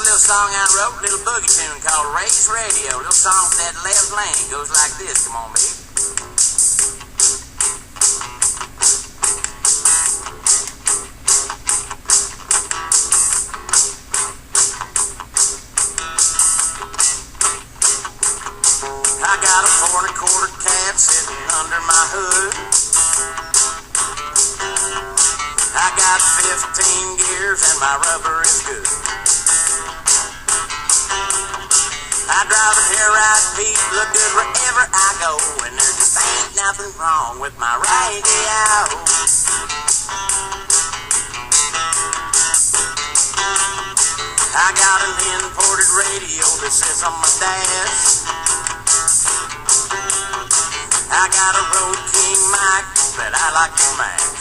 a little song I wrote, a little boogie tune called Race Radio. A little song with that left lane goes like this. Come on, baby. I got a 4.25 cab sitting under my hood. I got 15 gears and my rubber is good. I drive a hair right Pete, look good wherever I go, and there just ain't nothing wrong with my radio. I got an imported radio that sits on my dash. I got a Road King mic that I like to match.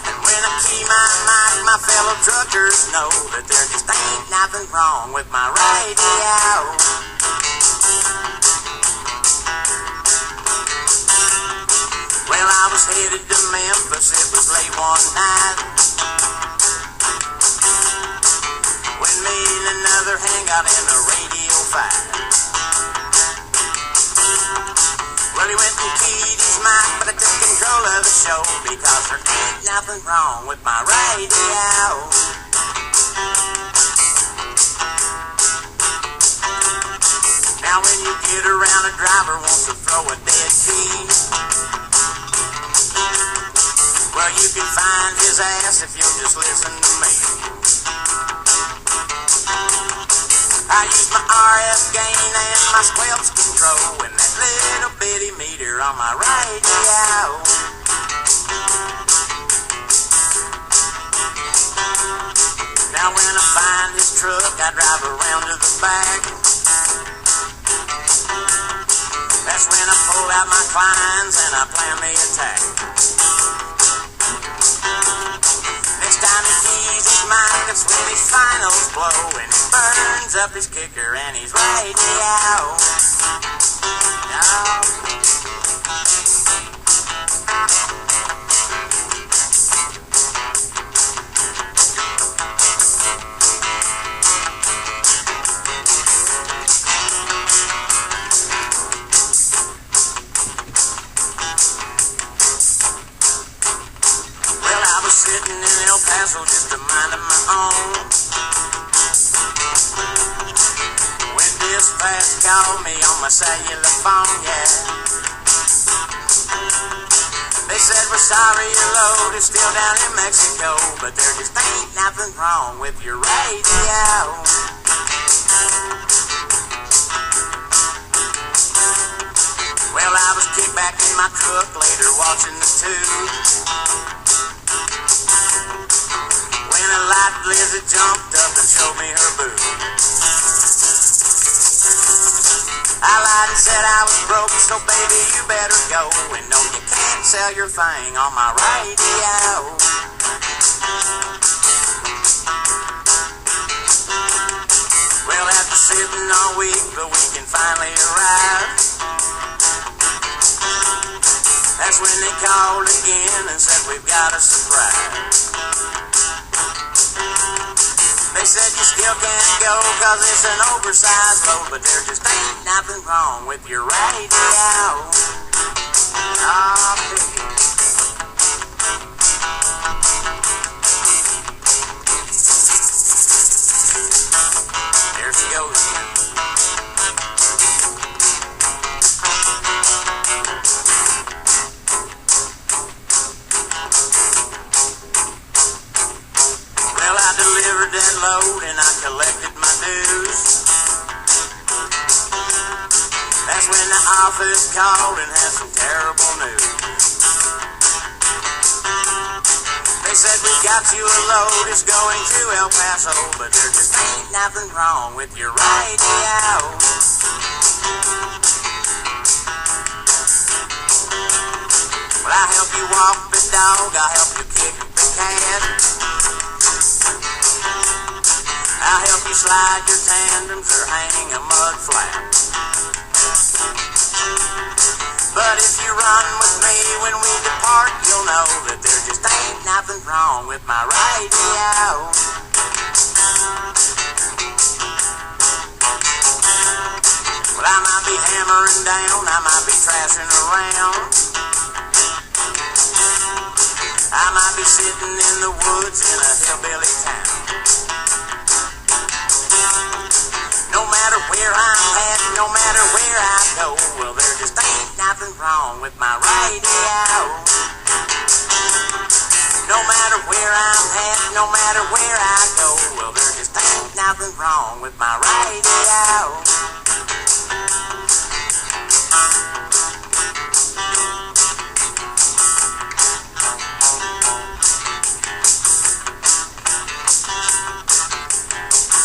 And when I key my mic, my fellow truckers know that there just ain't nothing wrong with my radio. Well, I was headed to Memphis, it was late one night, when me and another hand got in a radio fight. Well, he went and keyed his mic, but I took control of the show because there ain't nothing wrong with my radio. Now when you get around a driver wants to throw a dead key, well, you can find his ass if you'll just listen to me. I use my RF gain and my squelch control and that little bitty meter on my radio. Now when I find his truck, I drive around to the back. That's when I pull out my Kleins and I plan the attack. Next time he keys his mic, that's when his finals blow and he burns up his kicker and his radio. Well, I was sitting in El Paso just a minding my own when dispatch called me on my cellular phone, yeah. They said, we're sorry your load is still down in Mexico, but there just ain't nothing wrong with your radio. Well, I was kicked back in my truck later watching the tube when a light blizzard jumped up and showed me her boob. I lied and said I was broke, so baby you better go, and no, you can't sell your thing on my radio. Well, after sitting all week, the weekend finally arrived. That's when they called again and said we've got a surprise. They said you still can't go cause it's an oversized load, but there just ain't nothing wrong with your radio. Oh, baby. There she goes again. Well, I delivered that load and I collected my dues. That's when the office called and had some terrible news. They said we got you a load, it's going to El Paso, but there just ain't nothing wrong with your radio. Well, I help you walk the dog, I help you kick the cat, I help you slide your tandems or hang a mud flat. But if you run with me when we depart, you'll know that there just ain't nothing wrong with my radio. hammering down, I might be trashing around. I might be sitting in the woods in a hillbilly town. No matter where I'm at, no matter where I go, well, there just ain't nothing wrong with my radio. No matter where I'm at, no matter where I go, well, there just ain't nothing wrong with my radio.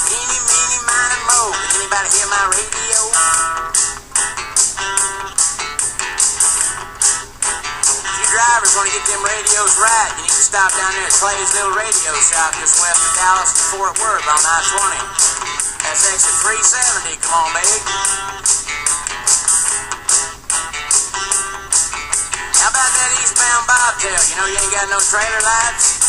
Eeny, meeny, miny, moe, can anybody hear my radio? Drivers want to get them radios right, you need to stop down there at Clay's little radio shop just west of Dallas and Fort Worth on I-20. That's exit 370, come on, baby. How about that eastbound bobtail? You know you ain't got no trailer lights?